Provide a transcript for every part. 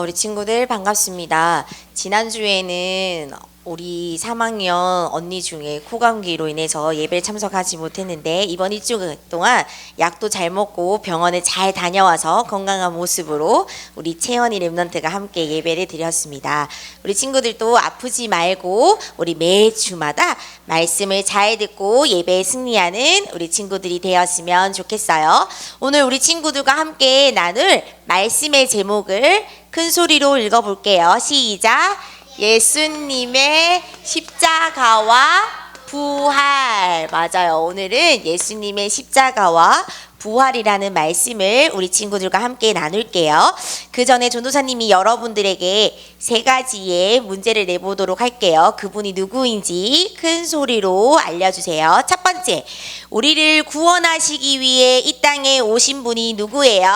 우리 친구들 반갑습니다. 지난주에는 우리 3학년 언니 중에 코감기로 인해서 예배에 참석하지 못했는데 이번 일주일 동안 약도 잘 먹고 병원에 잘 다녀와서 건강한 모습으로 우리 채연이 랩런트가 함께 예배를 드렸습니다. 우리 친구들도 아프지 말고 우리 매주마다 말씀을 잘 듣고 예배에 승리하는 우리 친구들이 되었으면 좋겠어요. 오늘 우리 친구들과 함께 나눌 말씀의 제목을 큰 소리로 읽어볼게요. 시작! 예수님의 십자가와 부활. 맞아요. 오늘은 예수님의 십자가와 부활이라는 말씀을 우리 친구들과 함께 나눌게요. 그 전에 전도사님이 여러분들에게 세 가지의 문제를 내보도록 할게요. 그분이 누구인지 큰 소리로 알려주세요. 첫 번째, 우리를 구원하시기 위해 이 땅에 오신 분이 누구예요?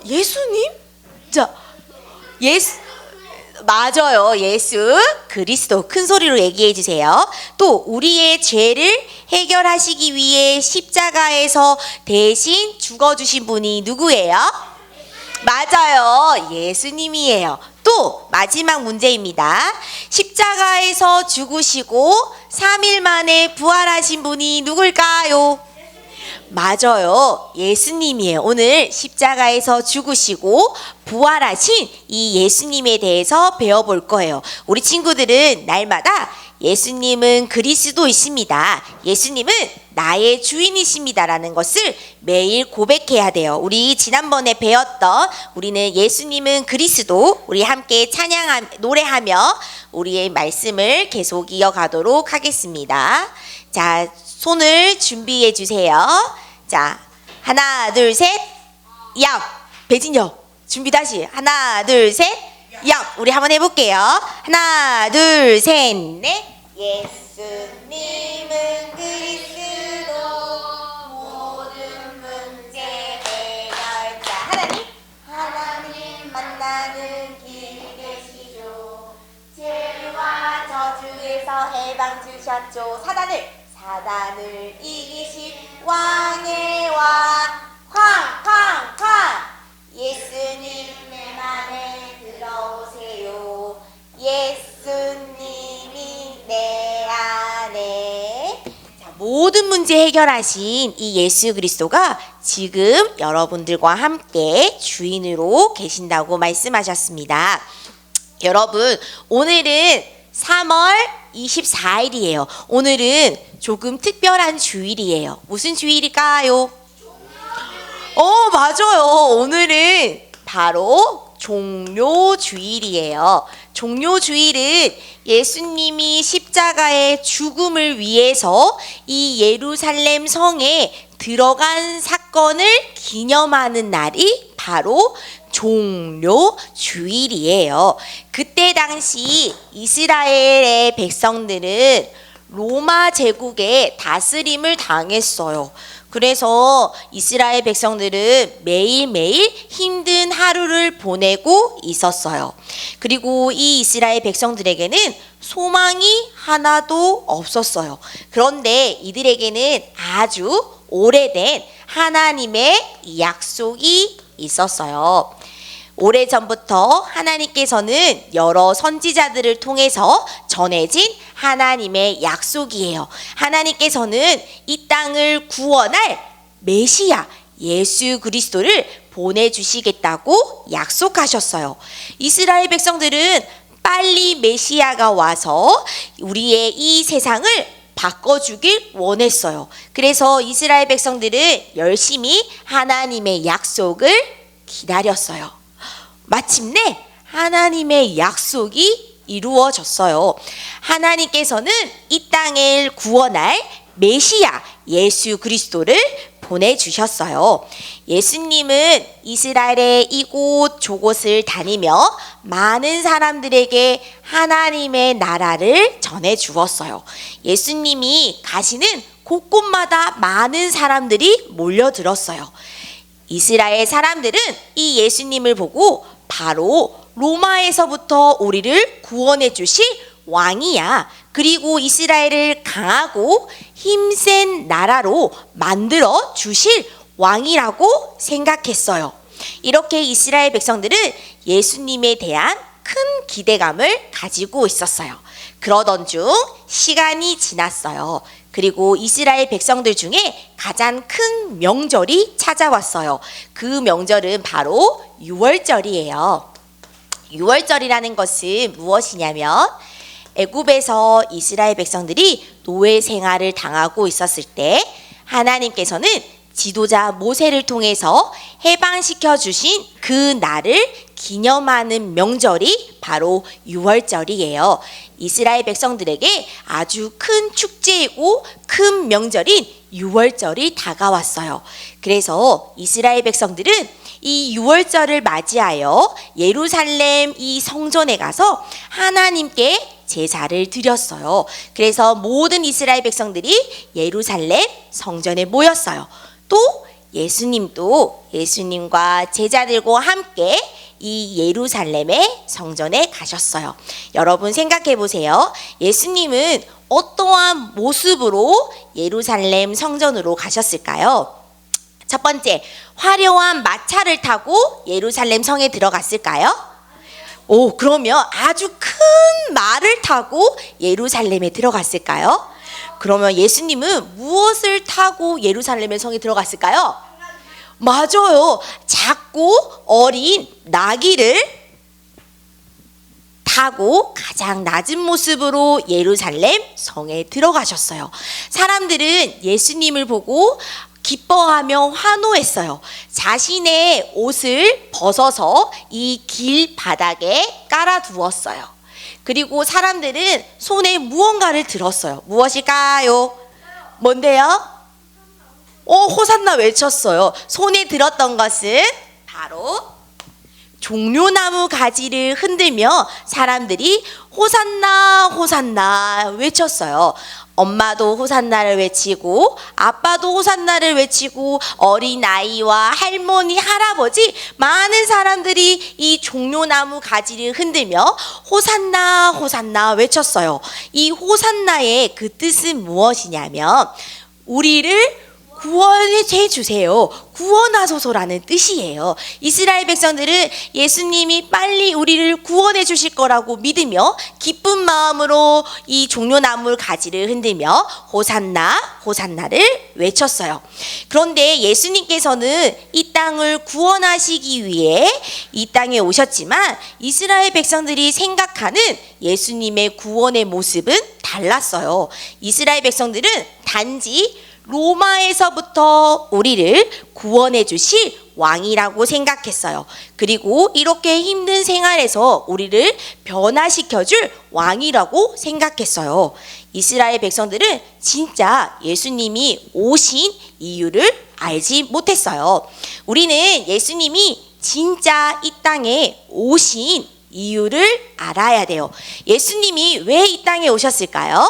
예수님? 자, 맞아요. 예수 그리스도. 큰 소리로 얘기해 주세요. 또 우리의 죄를 해결하시기 위해 십자가에서 대신 죽어주신 분이 누구예요? 맞아요. 예수님이에요. 또 마지막 문제입니다. 십자가에서 죽으시고 3일 만에 부활하신 분이 누굴까요? 맞아요. 예수님이에요. 오늘 십자가에서 죽으시고 부활하신 이 예수님에 대해서 배워볼 거예요. 우리 친구들은 날마다 예수님은 그리스도이십니다. 예수님은 나의 주인이십니다라는 것을 매일 고백해야 돼요. 우리 지난번에 배웠던 우리는 예수님은 그리스도, 우리 함께 노래하며 우리의 말씀을 계속 이어가도록 하겠습니다. 자, 손을 준비해 주세요. 자, 하나, 둘, 셋, 얍. 배진여, 준비 다시. 하나, 둘, 셋, 얍. 우리 한번 해볼게요. 하나, 둘, 셋, 넷. 예수님은 그리스도 모든 문제 해결자. 하나님 만나는 길 되시죠. 죄와 저주에서 해방 주셨죠. 사단을 이기신 왕의 왕 쾅쾅쾅. 예수님 내 맘에 들어오세요. 예수님이 내 안에. 자, 모든 문제 해결하신 이 예수 그리스도가 지금 여러분들과 함께 주인으로 계신다고 말씀하셨습니다. 여러분, 오늘은 3월 24일이에요. 오늘은 조금 특별한 주일이에요. 무슨 주일일까요? 맞아요. 오늘은 바로 종료주일이에요. 종료주일은 예수님이 십자가의 죽음을 위해서 이 예루살렘 성에 들어간 사건을 기념하는 날이 바로 종료주일이에요. 그때 당시 이스라엘의 백성들은 로마 제국의 다스림을 당했어요. 그래서 이스라엘 백성들은 매일매일 힘든 하루를 보내고 있었어요. 그리고 이 이스라엘 백성들에게는 소망이 하나도 없었어요. 그런데 이들에게는 아주 오래된 하나님의 약속이 있었어요. 오래전부터 하나님께서는 여러 선지자들을 통해서 전해진 하나님의 약속이에요. 하나님께서는 이 땅을 구원할 메시아 예수 그리스도를 보내주시겠다고 약속하셨어요. 이스라엘 백성들은 빨리 메시아가 와서 우리의 이 세상을 바꿔주길 원했어요. 그래서 이스라엘 백성들은 열심히 하나님의 약속을 기다렸어요. 마침내 하나님의 약속이 이루어졌어요. 하나님께서는 이 땅을 구원할 메시아 예수 그리스도를 보내주셨어요. 예수님은 이스라엘의 이곳 저곳을 다니며 많은 사람들에게 하나님의 나라를 전해주었어요. 예수님이 가시는 곳곳마다 많은 사람들이 몰려들었어요. 이스라엘 사람들은 이 예수님을 보고 바로 로마에서부터 우리를 구원해 주실 왕이야. 그리고 이스라엘을 강하고 힘센 나라로 만들어 주실 왕이라고 생각했어요. 이렇게 이스라엘 백성들은 예수님에 대한 큰 기대감을 가지고 있었어요. 그러던 중 시간이 지났어요. 그리고 이스라엘 백성들 중에 가장 큰 명절이 찾아왔어요. 그 명절은 바로 유월절이에요. 유월절이라는 것은 무엇이냐면 애굽에서 이스라엘 백성들이 노예 생활을 당하고 있었을 때 하나님께서는 지도자 모세를 통해서 해방시켜 주신 그 날을 기념하는 명절이 바로 유월절이에요. 이스라엘 백성들에게 아주 큰 축제이고 큰 명절인 유월절이 다가왔어요. 그래서 이스라엘 백성들은 이 유월절을 맞이하여 예루살렘 이 성전에 가서 하나님께 제사를 드렸어요. 그래서 모든 이스라엘 백성들이 예루살렘 성전에 모였어요. 또 예수님도 예수님과 제자들과 함께 이 예루살렘의 성전에 가셨어요. 여러분 생각해 보세요. 예수님은 어떠한 모습으로 예루살렘 성전으로 가셨을까요? 첫 번째, 화려한 마차를 타고 예루살렘 성에 들어갔을까요? 그러면 아주 큰 말을 타고 예루살렘에 들어갔을까요? 그러면 예수님은 무엇을 타고 예루살렘의 성에 들어갔을까요? 맞아요. 작고 어린 나귀를 타고 가장 낮은 모습으로 예루살렘 성에 들어가셨어요. 사람들은 예수님을 보고 기뻐하며 환호했어요. 자신의 옷을 벗어서 이 길 바닥에 깔아두었어요. 그리고 사람들은 손에 무언가를 들었어요. 무엇일까요? 뭔데요? 호산나 외쳤어요. 손에 들었던 것은 바로 종려나무 가지를 흔들며 사람들이 호산나 호산나 외쳤어요. 엄마도 호산나를 외치고 아빠도 호산나를 외치고 어린아이와 할머니, 할아버지 많은 사람들이 이 종려나무 가지를 흔들며 호산나 호산나 외쳤어요. 이 호산나의 그 뜻은 무엇이냐면 우리를 구원해 주세요. 구원하소서라는 뜻이에요. 이스라엘 백성들은 예수님이 빨리 우리를 구원해 주실 거라고 믿으며 기쁜 마음으로 이 종려나무 가지를 흔들며 호산나 호산나를 외쳤어요. 그런데 예수님께서는 이 땅을 구원하시기 위해 이 땅에 오셨지만 이스라엘 백성들이 생각하는 예수님의 구원의 모습은 달랐어요. 이스라엘 백성들은 단지 로마에서부터 우리를 구원해 주실 왕이라고 생각했어요. 그리고 이렇게 힘든 생활에서 우리를 변화시켜 줄 왕이라고 생각했어요. 이스라엘 백성들은 진짜 예수님이 오신 이유를 알지 못했어요. 우리는 예수님이 진짜 이 땅에 오신 이유를 알아야 돼요. 예수님이 왜 이 땅에 오셨을까요?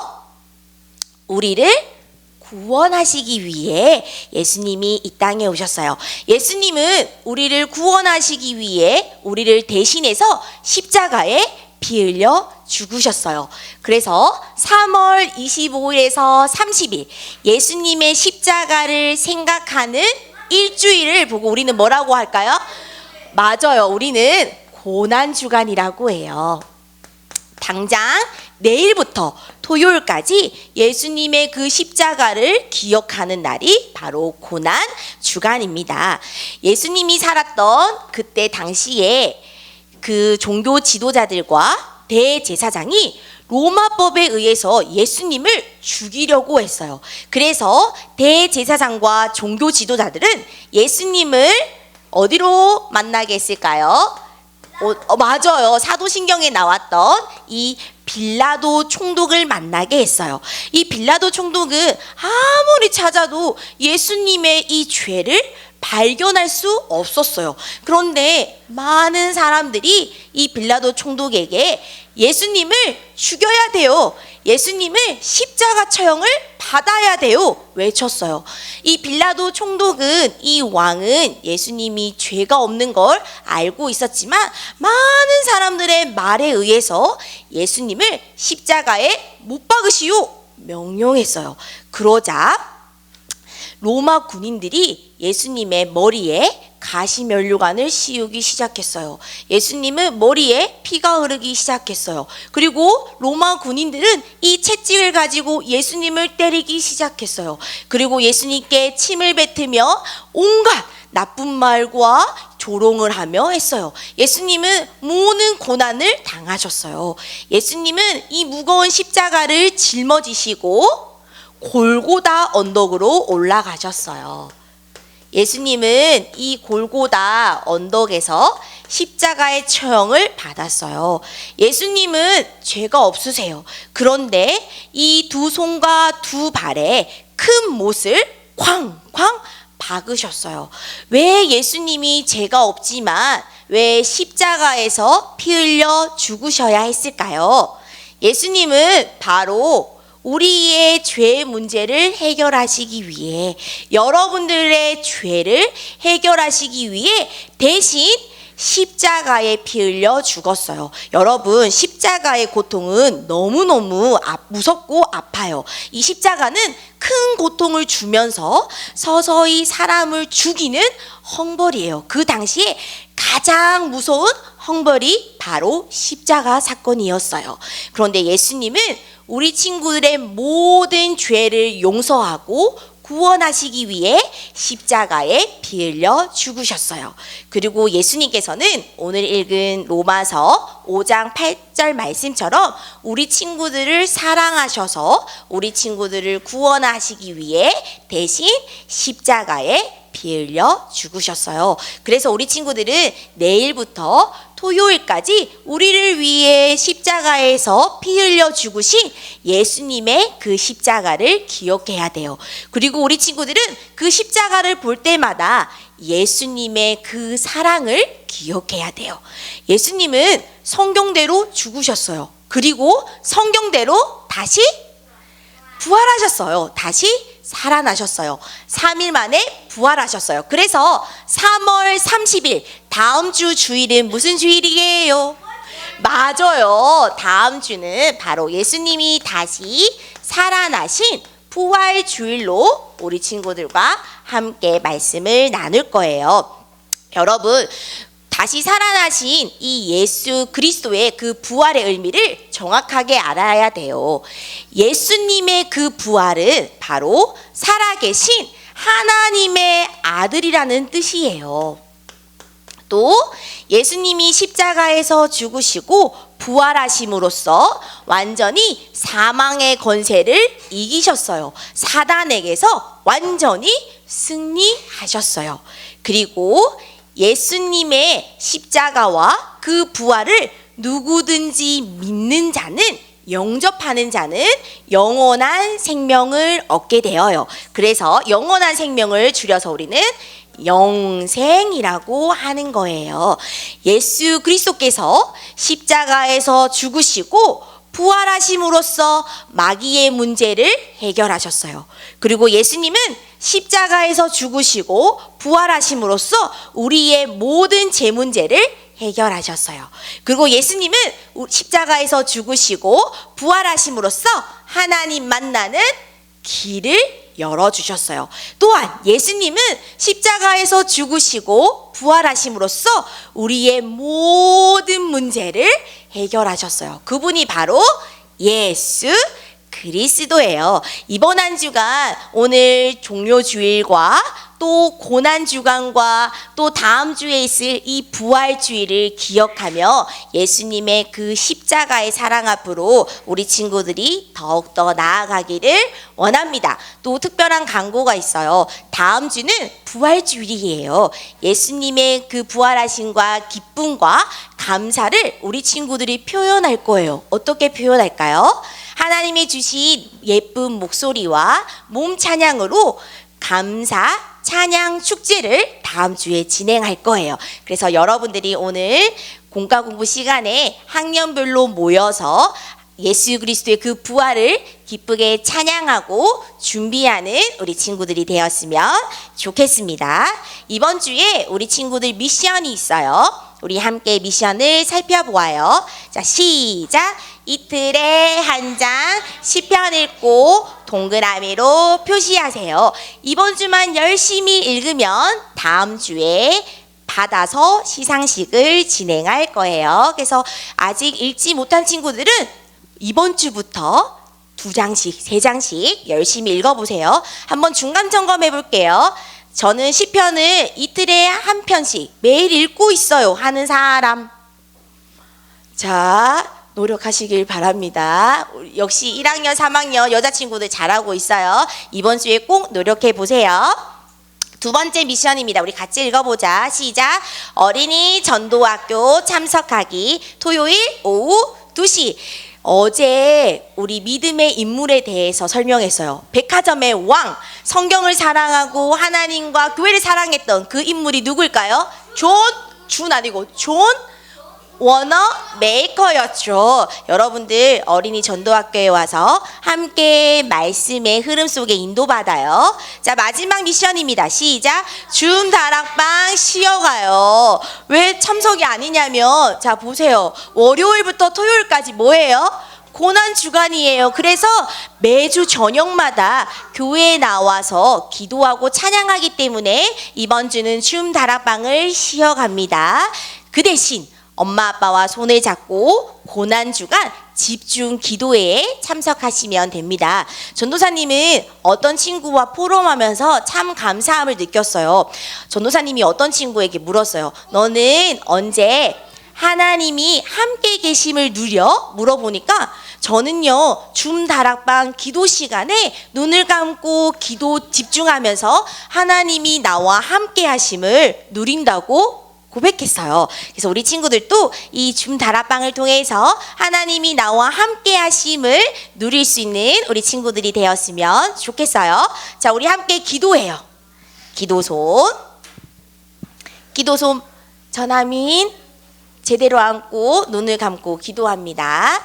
우리를 구원하시기 위해 예수님이 이 땅에 오셨어요. 예수님은 우리를 구원하시기 위해 우리를 대신해서 십자가에 피 흘려 죽으셨어요. 그래서 3월 25일에서 30일 예수님의 십자가를 생각하는 일주일을 보고 우리는 뭐라고 할까요? 맞아요. 우리는 고난주간이라고 해요. 당장 내일부터 토요일까지 예수님의 그 십자가를 기억하는 날이 바로 고난 주간입니다. 예수님이 살았던 그때 당시에 그 종교 지도자들과 대제사장이 로마법에 의해서 예수님을 죽이려고 했어요. 그래서 대제사장과 종교 지도자들은 예수님을 어디로 만나게 했을까요? 맞아요. 사도신경에 나왔던 이 빌라도 총독을 만나게 했어요. 이 빌라도 총독은 아무리 찾아도 예수님의 이 죄를 발견할 수 없었어요. 그런데 많은 사람들이 이 빌라도 총독에게 예수님을 죽여야 돼요. 예수님을 십자가 처형을 받아야 돼요. 외쳤어요. 이 빌라도 총독은 이 왕은 예수님이 죄가 없는 걸 알고 있었지만 많은 사람들의 말에 의해서 예수님을 십자가에 못 박으시오 명령했어요. 그러자 로마 군인들이 예수님의 머리에 가시면류관을 씌우기 시작했어요. 예수님은 머리에 피가 흐르기 시작했어요. 그리고 로마 군인들은 이 채찍을 가지고 예수님을 때리기 시작했어요. 그리고 예수님께 침을 뱉으며 온갖 나쁜 말과 조롱을 하며 했어요. 예수님은 모든 고난을 당하셨어요. 예수님은 이 무거운 십자가를 짊어지시고 골고다 언덕으로 올라가셨어요. 예수님은 이 골고다 언덕에서 십자가의 처형을 받았어요. 예수님은 죄가 없으세요. 그런데 이 두 손과 두 발에 큰 못을 쾅쾅 박으셨어요. 왜 예수님이 죄가 없지만 왜 십자가에서 피 흘려 죽으셔야 했을까요? 예수님은 바로 우리의 죄 문제를 해결하시기 위해, 여러분들의 죄를 해결하시기 위해 대신 십자가에 피 흘려 죽었어요. 여러분, 십자가의 고통은 너무너무 무섭고 아파요. 이 십자가는 큰 고통을 주면서 서서히 사람을 죽이는 형벌이에요. 그 당시에 가장 무서운 형벌이 바로 십자가 사건이었어요. 그런데 예수님은 우리 친구들의 모든 죄를 용서하고 구원하시기 위해 십자가에 피 흘려 죽으셨어요. 그리고 예수님께서는 오늘 읽은 로마서 5장 8절 말씀처럼 우리 친구들을 사랑하셔서 우리 친구들을 구원하시기 위해 대신 십자가에 피 흘려 죽으셨어요. 그래서 우리 친구들은 내일부터 토요일까지 우리를 위해 십자가에서 피 흘려 죽으신 예수님의 그 십자가를 기억해야 돼요. 그리고 우리 친구들은 그 십자가를 볼 때마다 예수님의 그 사랑을 기억해야 돼요. 예수님은 성경대로 죽으셨어요. 그리고 성경대로 다시 부활하셨어요. 다시 살아나셨어요. 3일 만에 부활하셨어요. 그래서 3월 30일 다음 주 주일은 무슨 주일이에요? 맞아요. 다음 주는 바로 예수님이 다시 살아나신 부활 주일로 우리 친구들과 함께 말씀을 나눌 거예요. 여러분, 다시 살아나신 이 예수 그리스도의 그 부활의 의미를 정확하게 알아야 돼요. 예수님의 그 부활은 바로 살아계신 하나님의 아들이라는 뜻이에요. 또 예수님이 십자가에서 죽으시고 부활하심으로써 완전히 사망의 권세를 이기셨어요. 사단에게서 완전히 승리하셨어요. 그리고 예수님의 십자가와 그 부활을 누구든지 믿는 자는, 영접하는 자는 영원한 생명을 얻게 되어요. 그래서 영원한 생명을 줄여서 우리는 영생이라고 하는 거예요. 예수 그리스도께서 십자가에서 죽으시고 부활하심으로써 마귀의 문제를 해결하셨어요. 그리고 예수님은 십자가에서 죽으시고 부활하심으로써 우리의 모든 죄 문제를 해결하셨어요. 그리고 예수님은 십자가에서 죽으시고 부활하심으로써 하나님 만나는 길을 열어주셨어요. 또한 예수님은 십자가에서 죽으시고 부활하심으로써 우리의 모든 문제를 해결하셨어요. 그분이 바로 예수 그리스도예요. 이번 한 주간 오늘 종료주일과 또 고난주간과 또 다음 주에 있을 이 부활주일을 기억하며 예수님의 그 십자가의 사랑 앞으로 우리 친구들이 더욱더 나아가기를 원합니다. 또 특별한 광고가 있어요. 다음 주는 부활주일이에요. 예수님의 그 부활하심과 기쁨과 감사를 우리 친구들이 표현할 거예요. 어떻게 표현할까요? 하나님이 주신 예쁜 목소리와 몸 찬양으로 감사 찬양 축제를 다음 주에 진행할 거예요. 그래서 여러분들이 오늘 공과 공부 시간에 학년별로 모여서 예수 그리스도의 그 부활을 기쁘게 찬양하고 준비하는 우리 친구들이 되었으면 좋겠습니다. 이번 주에 우리 친구들 미션이 있어요. 우리 함께 미션을 살펴보아요. 자, 시작. 이틀에 한 장 시편 읽고 동그라미로 표시하세요. 이번 주만 열심히 읽으면 다음 주에 받아서 시상식을 진행할 거예요. 그래서 아직 읽지 못한 친구들은 이번 주부터 2장씩, 3장씩 열심히 읽어보세요. 한번 중간 점검해 볼게요. 저는 시편을 이틀에 한 편씩 매일 읽고 있어요 하는 사람. 자, 노력하시길 바랍니다. 역시 1학년, 3학년 여자친구들 잘하고 있어요. 이번 주에 꼭 노력해 보세요. 두 번째 미션입니다. 우리 같이 읽어보자. 시작. 어린이 전도학교 참석하기. 토요일 오후 2시. 어제 우리 믿음의 인물에 대해서 설명했어요. 백화점의 왕, 성경을 사랑하고 하나님과 교회를 사랑했던 그 인물이 누굴까요? 준 아니고 존 워너 메이커였죠. 여러분들 어린이 전도학교에 와서 함께 말씀의 흐름 속에 인도받아요. 자, 마지막 미션입니다. 시작. 줌 다락방 쉬어가요. 왜 참석이 아니냐면, 자 보세요. 월요일부터 토요일까지 뭐예요? 고난 주간이에요. 그래서 매주 저녁마다 교회에 나와서 기도하고 찬양하기 때문에 이번 주는 줌 다락방을 쉬어갑니다. 그 대신 엄마 아빠와 손을 잡고 고난주간 집중 기도회에 참석하시면 됩니다. 전도사님은 어떤 친구와 포럼하면서 참 감사함을 느꼈어요. 전도사님이 어떤 친구에게 물었어요. 너는 언제 하나님이 함께 계심을 누려? 물어보니까 저는요, 줌 다락방 기도 시간에 눈을 감고 기도 집중하면서 하나님이 나와 함께 하심을 누린다고 고백했어요. 그래서 우리 친구들도 이 줌 다락방을 통해서 하나님이 나와 함께 하심을 누릴 수 있는 우리 친구들이 되었으면 좋겠어요. 자, 우리 함께 기도해요. 기도손 전하민 제대로 앉고 눈을 감고 기도합니다.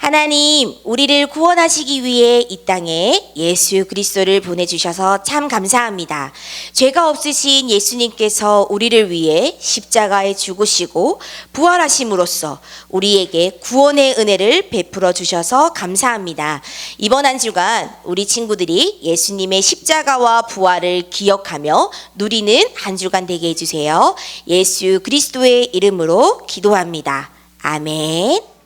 하나님, 우리를 구원하시기 위해 이 땅에 예수 그리스도를 보내주셔서 참 감사합니다. 죄가 없으신 예수님께서 우리를 위해 십자가에 죽으시고 부활하심으로써 우리에게 구원의 은혜를 베풀어 주셔서 감사합니다. 이번 한 주간 우리 친구들이 예수님의 십자가와 부활을 기억하며 누리는 한 주간 되게 해주세요. 예수 그리스도의 이름으로 기도합니다. 아멘.